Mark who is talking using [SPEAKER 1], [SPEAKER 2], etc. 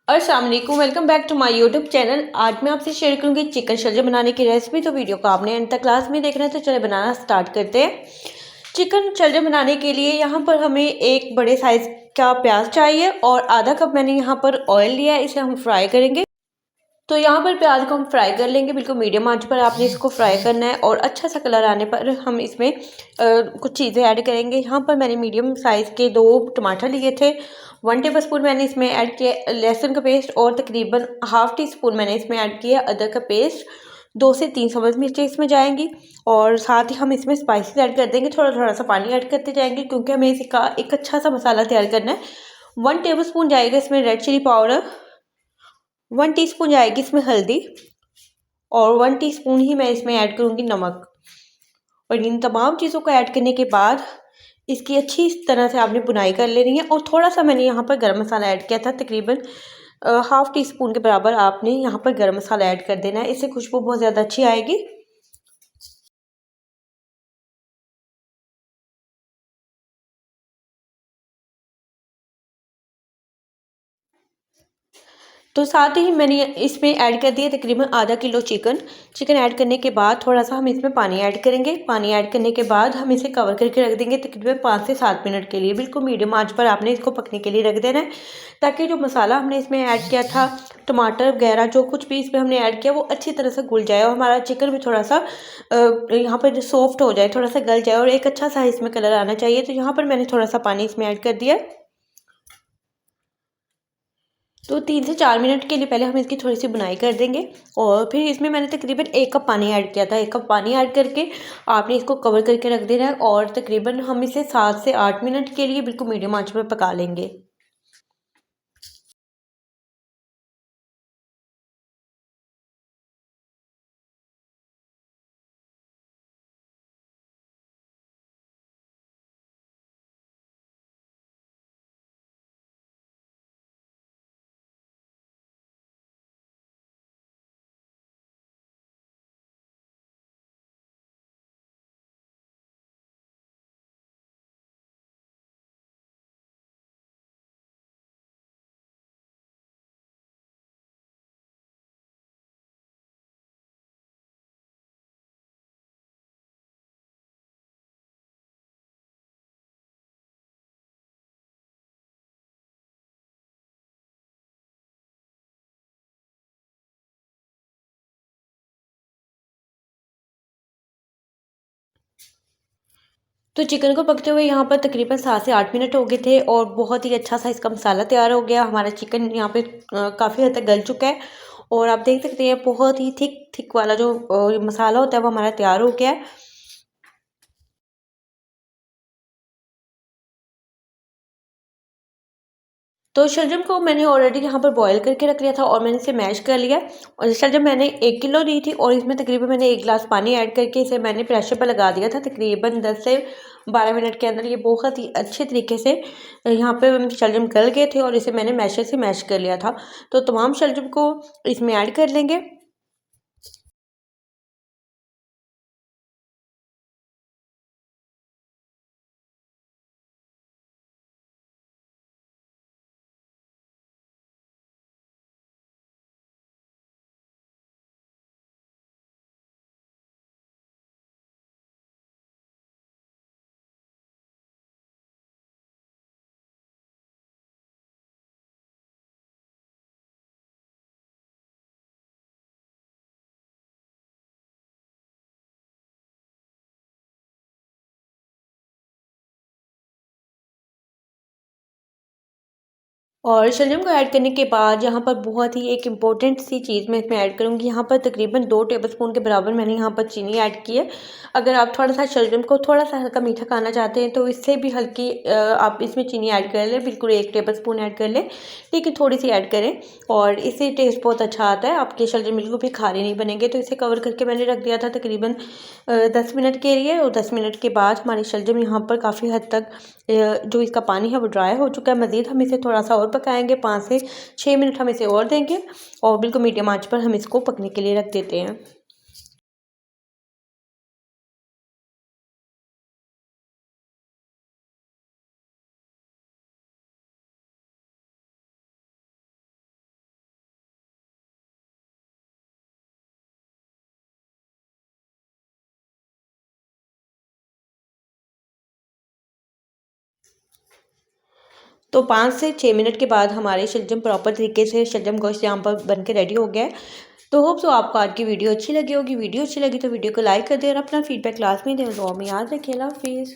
[SPEAKER 1] अस्सलाम वालेकुम, welcome back to my YouTube channel. आज मैं आपसे शेयर करूंगी चिकन शलजम बनाने की रेसिपी। तो वीडियो को आपने एंड तक क्लास में देखना है, तो चले बनाना स्टार्ट करते हैं। चिकन शलजम बनाने के लिए यहाँ पर हमें एक बड़े साइज़ का प्याज चाहिए और आधा कप मैंने यहाँ पर ऑयल लिया है, इसे हम फ्राई करेंगे। तो यहाँ पर प्याज को हम फ्राई कर लेंगे, बिल्कुल मीडियम आंच पर आपने इसको फ्राई करना है और अच्छा सा कलर आने पर हम इसमें कुछ चीज़ें ऐड करेंगे। यहाँ पर मैंने मीडियम साइज़ के 2 टमाटर लिए थे। 1 टेबलस्पून मैंने इसमें ऐड किया लहसुन का पेस्ट और तकरीबन हाफ़ टी स्पून मैंने इसमें ऐड किया अदरक का पेस्ट। 2 से 3 सब्ज़ मिर्चें इसमें जाएंगी और साथ ही हम इसमें स्पाइसेस ऐड कर देंगे। थोड़ा थोड़ा सा पानी ऐड करते जाएंगे क्योंकि हमें इसका एक अच्छा सा मसाला तैयार करना है। 1 टेबलस्पून जाएगा इसमें रेड चिली पाउडर, 1 टीस्पून जाएगी इसमें हल्दी और 1 टीस्पून ही मैं इसमें ऐड करूँगी नमक। और इन तमाम चीज़ों को ऐड करने के बाद इसकी अच्छी इस तरह से आपने बुनाई कर लेनी है। और थोड़ा सा मैंने यहाँ पर गरम मसाला ऐड किया था, तकरीबन हाफ़ टी स्पून के बराबर आपने यहाँ पर गरम मसाला ऐड कर देना है, इससे खुशबू बहुत ज़्यादा अच्छी आएगी। तो साथ ही मैंने इसमें ऐड कर दिया तकरीबन आधा किलो चिकन। चिकन ऐड करने के बाद थोड़ा सा हम इसमें पानी ऐड करेंगे। पानी ऐड करने के बाद हम इसे कवर करके रख देंगे तकरीबन 5 से 7 मिनट के लिए। बिल्कुल मीडियम आंच पर आपने इसको पकने के लिए रख देना है, ताकि जो मसाला हमने इसमें ऐड किया था, टमाटर वगैरह जो कुछ भी इसमें हमने ऐड किया, वो अच्छी तरह से घुल जाए और हमारा चिकन भी थोड़ा सा यहाँ पर सॉफ्ट हो जाए, थोड़ा सा गल जाए और एक अच्छा सा इसमें कलर आना चाहिए। तो यहाँ पर मैंने थोड़ा सा पानी इसमें ऐड कर दिया। तो 3 से 4 मिनट के लिए पहले हम इसकी थोड़ी-सी बुनाई कर देंगे और फिर इसमें मैंने तकरीबन 1 कप पानी ऐड किया था। 1 कप पानी ऐड करके आपने इसको कवर करके रख देना है और तकरीबन हम इसे 7 से 8 मिनट के लिए बिल्कुल मीडियम आँच पर पका लेंगे। तो चिकन को पकते हुए यहाँ पर तकरीबन 7 से 8 मिनट हो गए थे और बहुत ही अच्छा सा इसका मसाला तैयार हो गया। हमारा चिकन यहाँ पे काफ़ी हद तक गल चुका है और आप देख सकते हैं बहुत ही थिक थिक वाला जो मसाला होता है वो हमारा तैयार हो गया है। तो शलजम को मैंने ऑलरेडी यहाँ पर बॉयल करके रख लिया था और मैंने इसे मैश कर लिया। और शलजम मैंने 1 किलो ली थी और इसमें तकरीबन मैंने 1 गिलास पानी ऐड करके इसे मैंने प्रेशर पर लगा दिया था। तकरीबन 10 से 12 मिनट के अंदर ये बहुत ही अच्छे तरीके से यहाँ पे शलजम गल गए थे और इसे मैंने मैशर से मैश कर लिया था। तो तमाम शलजम को इसमें ऐड कर लेंगे। और शलजम को ऐड करने के बाद यहाँ पर बहुत ही एक इम्पोर्टेंट सी चीज़ मैं इसमें ऐड करूँगी। यहाँ पर तकरीबन 2 टेबलस्पून के बराबर मैंने यहाँ पर चीनी ऐड की है। अगर आप थोड़ा-सा शलजम को थोड़ा-सा हल्का मीठा खाना चाहते हैं तो इससे भी हल्की आप इसमें चीनी ऐड कर लें, बिल्कुल 1 टेबलस्पून ऐड कर लें, लेकिन थोड़ी-सी ऐड करें और इससे टेस्ट बहुत अच्छा आता है। आपके शलजम बिल्कुल भी खारे नहीं बनेंगे। तो इसे कवर करके मैंने रख दिया था तकरीबन 10 मिनट के लिए और 10 मिनट के बाद हमारी शलजम यहाँ पर काफ़ी हद तक जो इसका पानी है वो ड्राई हो चुका है। मज़ीद हम इसे थोड़ा-सा और पकाएँगे, 5 से 6 मिनट हम इसे और देंगे और बिल्कुल मीडियम आँच पर हम इसको पकने के लिए रख देते हैं। तो 5 से 6 मिनट के बाद हमारे शलजम प्रॉपर तरीके से शलजम गोश्त यहाँ पर बन के रेडी हो गया है। तो होप सो आपको आज की वीडियो अच्छी लगी होगी। वीडियो अच्छी लगी तो वीडियो को लाइक कर दें और अपना फीडबैक क्लास में दें। दुआ में याद रखिए। अल्लाह हाफिज़।